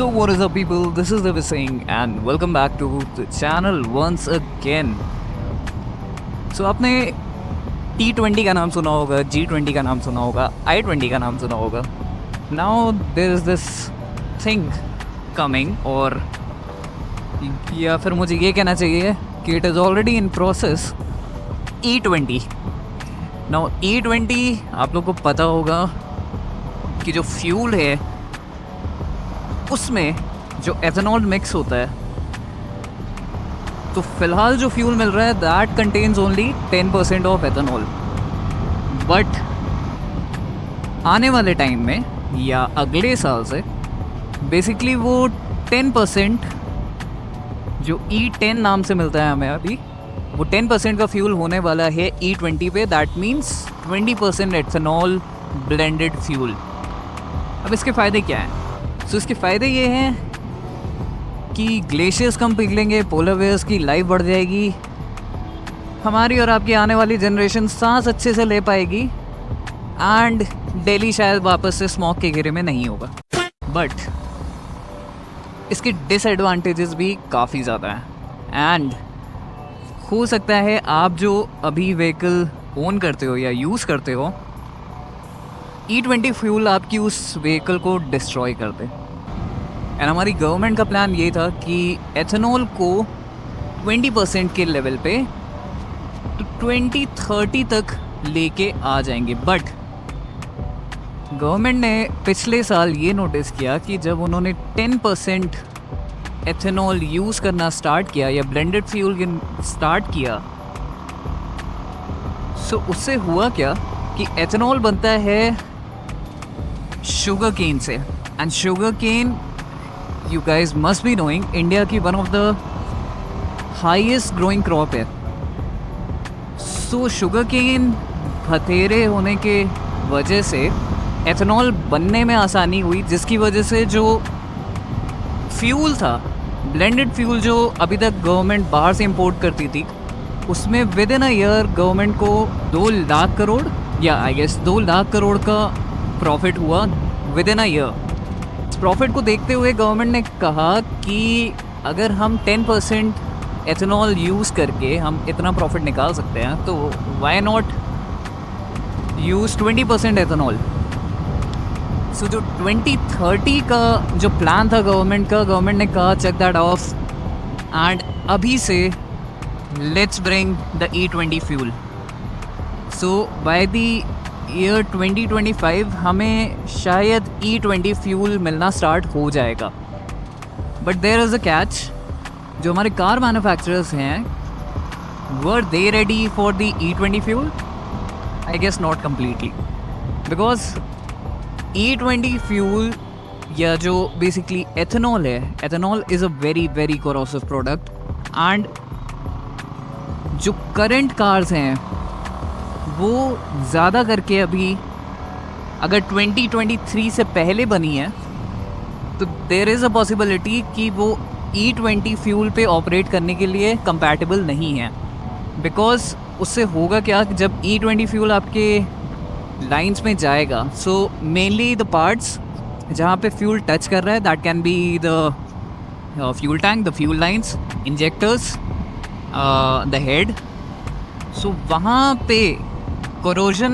So what is up people, this is Devi Singh and welcome back to the channel once again. So आपने T20 का नाम सुना होगा, G20 का नाम सुना होगा, I20 का नाम सुना होगा. Now there is this thing coming, और या फिर मुझे ये कहना चाहिए कि it is already in process, E20. Now E20 आप लोग को पता होगा कि जो फ्यूल है उसमें जो एथेनॉल मिक्स होता है, तो फिलहाल जो फ्यूल मिल रहा है that contains only 10% of ethanol. But आने वाले टाइम में या अगले साल से बेसिकली वो 10% जो E10 नाम से मिलता है हमें अभी, वो 10% का फ्यूल होने वाला है E20 पे. That means 20% ethanol blended fuel. अब इसके फ़ायदे क्या हैं? तो इसके फ़ायदे ये हैं कि ग्लेशियर्स कम पिघलेंगे, पोलर बेयर्स की लाइफ बढ़ जाएगी, हमारी और आपकी आने वाली जनरेशन सांस अच्छे से ले पाएगी, एंड दिल्ली शायद वापस से स्मॉग के घेरे में नहीं होगा. बट इसके डिसएडवांटेजेस भी काफ़ी ज़्यादा हैं. एंड हो सकता है आप जो अभी व्हीकल ओन करते हो या यूज़ करते हो, E20 फ्यूल आपकी उस व्हीकल को डिस्ट्रॉय कर दे. एंड हमारी गवर्नमेंट का प्लान ये था कि एथेनॉल को 20% के लेवल पे तो 2030 तक लेके आ जाएंगे. बट गवर्नमेंट ने पिछले साल ये नोटिस किया कि जब उन्होंने 10% एथेनॉल यूज़ करना स्टार्ट किया या ब्लेंडेड फ्यूल स्टार्ट किया, सो उससे हुआ क्या कि एथेनॉल बनता है शुगर केन से. And sugarcane, you guys must be knowing, India की one of the highest growing crop है. सो शुगर केन भतेरे होने के वजह से एथेनॉल बनने में आसानी हुई, जिसकी वजह से जो फ्यूल था, ब्लेंडेड फ्यूल जो अभी तक गवर्नमेंट बाहर से इंपोर्ट करती थी, उसमें with in a year government को 2 लाख करोड़ या आई गेस 2 लाख करोड़ का प्रॉफिट हुआ with in a year. Profit को देखते हुए गवर्नमेंट ने कहा कि अगर हम 10% एथेनॉल यूज़ करके हम इतना प्रॉफिट निकाल सकते हैं, तो वाई नॉट यूज़ 20% एथेनॉल. सो जो 2030 का जो प्लान था गवर्नमेंट का, गवर्नमेंट ने कहा चेक दैट ऑफ, एंड अभी से let's bring the E20 fuel. So by the year 2025 हमें शायद E20 फ्यूल मिलना स्टार्ट हो जाएगा. But there is a catch. जो हमारे कार मैन्युफैक्चरर्स हैं, were they ready for the E20 fuel? I guess not completely, because E20 fuel या जो बेसिकली एथेनॉल है, ethanol is a very very corrosive product. And जो current cars हैं वो ज़्यादा करके अभी अगर 2023 से पहले बनी है, तो देयर इज़ अ पॉसिबिलिटी कि वो E20 फ्यूल पे ऑपरेट करने के लिए कंपैटिबल नहीं है. बिकॉज उससे होगा क्या कि जब E20 फ्यूल आपके लाइंस में जाएगा, सो मेनली द पार्ट्स जहाँ पे फ्यूल टच कर रहा है, that can be the fuel tank, the fuel lines, injectors, the head. So वहाँ पे कोरोजन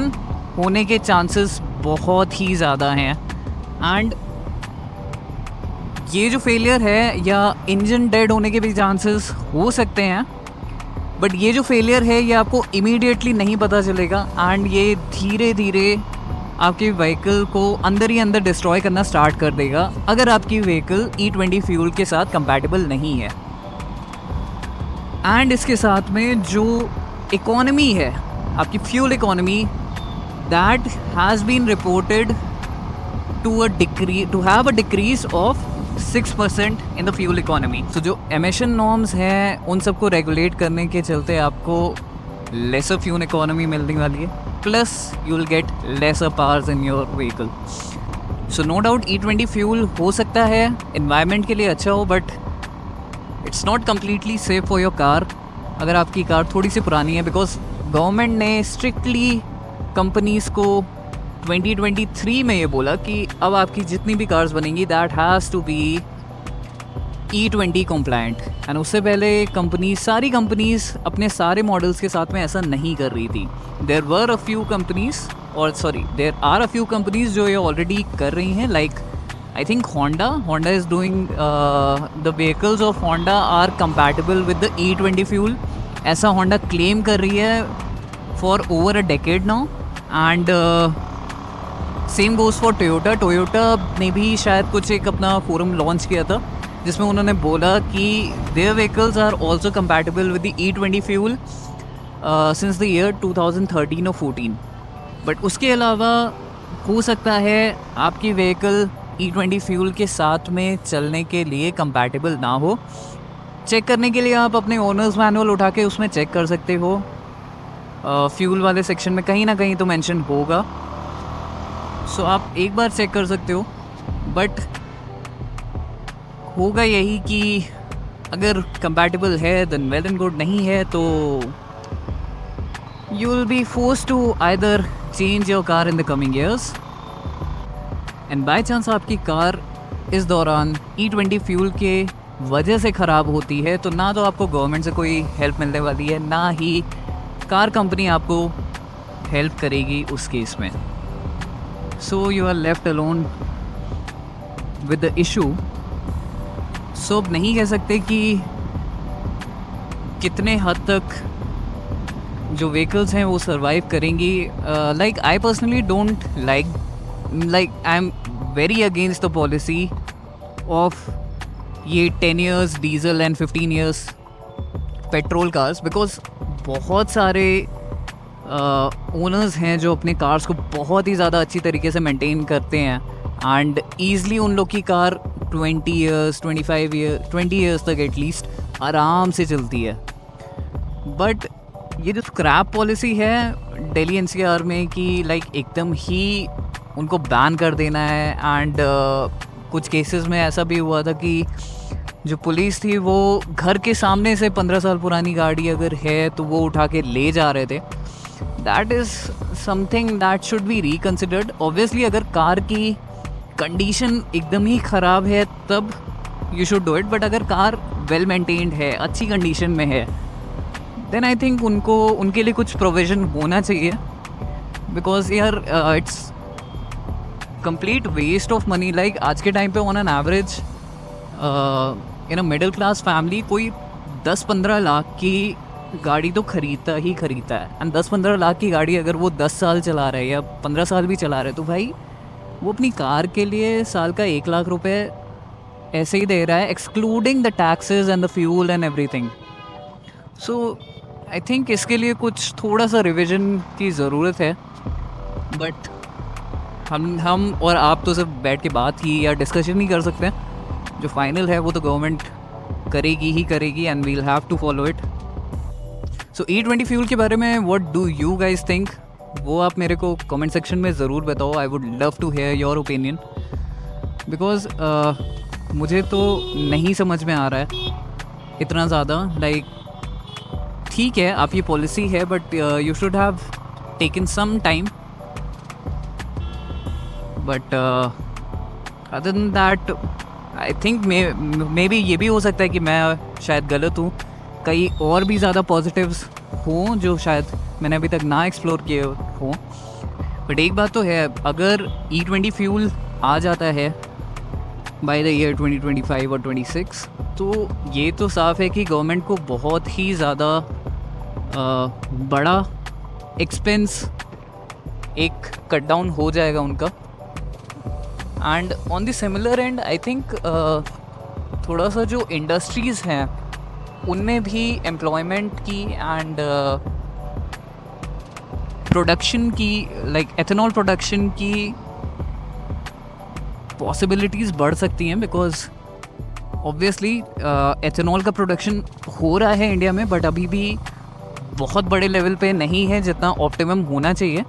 होने के चांसेस बहुत ही ज़्यादा हैं. एंड ये जो फेलियर है, या इंजन डेड होने के भी चांसेस हो सकते हैं, बट ये जो फेलियर है ये आपको इमीडिएटली नहीं पता चलेगा, एंड ये धीरे धीरे आपके व्हीकल को अंदर ही अंदर डिस्ट्रॉय करना स्टार्ट कर देगा अगर आपकी व्हीकल E20 फ्यूल के साथ कंपैटिबल नहीं है. एंड इसके साथ में जो इकोनॉमी है, आपकी fuel economy, that has been reported to have a decrease of 6% in the fuel economy. So जो एमिशन नॉर्म्स हैं उन सबको रेगुलेट करने के चलते आपको लेसर फ्यूल इकोनॉमी मिलने वाली है, plus you will get lesser powers in your vehicle. So no doubt E20 fuel हो सकता है एनवायरनमेंट के लिए अच्छा हो, but it's not completely safe for your car अगर आपकी कार थोड़ी सी पुरानी है. बिकॉज गवर्नमेंट ने स्ट्रिक्टली कंपनीज़ को 2023 में ये बोला कि अब आपकी जितनी भी कार्स बनेंगी that has to be E20 compliant and उससे पहले सारी कंपनीज अपने सारे मॉडल्स के साथ में ऐसा नहीं कर रही थी. There are a few companies जो ये ऑलरेडी कर रही हैं, like I think Honda is doing the vehicles of Honda are compatible with the E20 fuel. ऐसा होंडा क्लेम कर रही है for over a decade now. And same goes for Toyota ने भी शायद कुछ एक अपना फोरम लॉन्च किया था जिसमें उन्होंने बोला कि their vehicles are also compatible with the E20 fuel since the year 2013 और 14. बट उसके अलावा हो सकता है आपकी व्हीकल E20 फ्यूल के साथ में चलने के लिए कंपैटिबल ना हो. चेक करने के लिए आप अपने ओनर्स मैनुअल उठा के उसमें चेक कर सकते हो. फ्यूल वाले सेक्शन में कहीं ना कहीं तो मेंशन होगा, सो आप एक बार चेक कर सकते हो. बट होगा यही कि अगर कंपैटिबल है देन वेल एंड गुड, नहीं है तो you will be forced to either change your car in the coming years. And by chance आपकी कार इस दौरान E20 फ्यूल के वजह से ख़राब होती है तो ना तो आपको गवर्नमेंट से कोई हेल्प मिलने वाली है, ना ही कार कंपनी आपको हेल्प करेगी उस केस में. So you are left alone with the issue. So अब नहीं कह सकते कि कितने हद तक जो व्हीकल्स हैं वो सर्वाइव करेंगी. Like I personally don't like I am very against the policy of ये 10 years diesel and 15 years petrol cars, because बहुत सारे ओनर्स हैं जो अपने कार्स को बहुत ही ज़्यादा अच्छी तरीके से मेंटेन करते हैं एंड ईज़िली उन लोग की कार 20 years 25 years 20 years तक एटलीस्ट आराम से चलती है. बट ये जो स्क्रैप पॉलिसी है दिल्ली NCR में कि लाइक एकदम ही उनको बैन कर देना है. एंड कुछ केसेस में ऐसा भी हुआ था कि जो पुलिस थी वो घर के सामने से 15 साल पुरानी गाड़ी अगर है तो वो उठा के ले जा रहे थे. That is something that should be reconsidered. Obviously अगर कार की कंडीशन एकदम ही ख़राब है तब you should do it. But अगर कार वेल मेंटेन्ड है, अच्छी कंडीशन में है, देन आई थिंक उनके लिए कुछ प्रोविज़न होना चाहिए. बिकॉज यार it's complete waste of money. Like आज के टाइम पे on an average in a middle class family कोई 10-15 लाख की गाड़ी तो खरीदता है. एंड 10-15 लाख की गाड़ी अगर वो 10 साल चला रहे हैं या 15 साल भी चला रहे हैं तो भाई वो अपनी कार के लिए साल का 1 लाख रुपए ऐसे ही दे रहा है, excluding the taxes and the fuel and everything. So I think इसके लिए कुछ थोड़ा सा रिविजन की ज़रूरत है. बट हम और आप तो सिर्फ बैठ के बात ही या डिस्कशन नहीं कर सकते हैं. जो फाइनल है वो तो गवर्नमेंट करेगी and we'll have to follow it. So E20 fuel के बारे में what do you guys think, वो आप मेरे को कमेंट सेक्शन में ज़रूर बताओ. I would love to hear your opinion because मुझे तो नहीं समझ में आ रहा है इतना ज़्यादा. लाइक ठीक है आपकी पॉलिसी है but you should have taken some time. But other than that I think maybe ये भी हो सकता है कि मैं शायद गलत हूँ. कई और भी ज़्यादा पॉजिटिव्स हों जो शायद मैंने अभी तक ना एक्सप्लोर किए हों. बट एक बात तो है, अगर E20 फ्यूल आ जाता है बाय द ईयर 2025 और 26 तो ये तो साफ़ है कि गवर्नमेंट को बहुत ही ज़्यादा बड़ा एक्सपेंस एक कट डाउन हो जाएगा उनका. And on the similar and I think थोड़ा सा जो इंडस्ट्रीज़ हैं उनमें भी एम्प्लॉयमेंट की एंड प्रोडक्शन की, लाइक एथेनॉल प्रोडक्शन की पॉसिबिलिटीज़ बढ़ सकती हैं. बिकॉज ऑब्वियसली एथेनॉल का प्रोडक्शन हो रहा है इंडिया में बट अभी भी बहुत बड़े लेवल पे नहीं है जितना ऑप्टिमम होना चाहिए.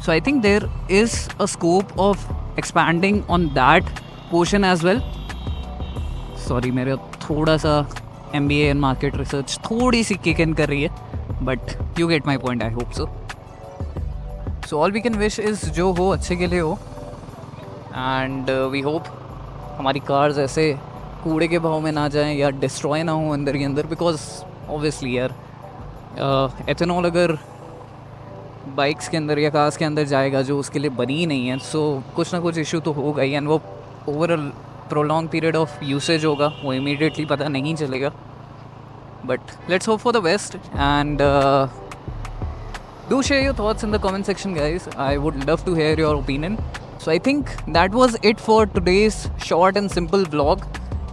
So I think there is a scope of expanding on that portion as well. Sorry मेरा थोड़ा सा MBA एंड मार्केट रिसर्च थोड़ी सी किक इन कर रही है but you get my point. I hope so. So all we can wish is जो हो अच्छे के लिए हो एंड वी होप हमारी कार्स ऐसे कूड़े के भाव में ना जाएं या डिस्ट्रॉय ना हो अंदर ही अंदर, बिकॉज ऑब्वियसली यार एथेनॉल अगर बाइक्स के अंदर या कार्स के अंदर जाएगा जो उसके लिए बनी ही नहीं है, सो कुछ ना कुछ इशू तो होगा ही, एंड वो over a prolong period of usage होगा, वो इमीडिएटली पता नहीं चलेगा. But let's hope for the best, and do share your thoughts in the comment section, guys. I would love to hear your opinion. So I think that was it for today's short and simple vlog.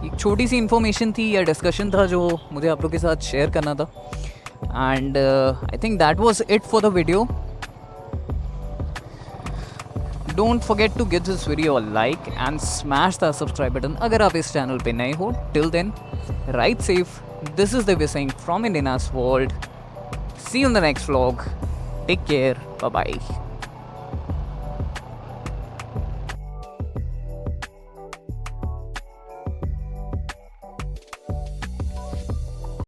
एक छोटी सी information थी या discussion था जो मुझे आप लोग के साथ शेयर करना था, and I think that was it for the video. Don't forget to give this video a like and smash the subscribe button अगर आप इस चैनल पे नए हो. Till then, ride safe. This is Divya Singh from Indiana's world. See you in the next vlog. Take care. Bye bye.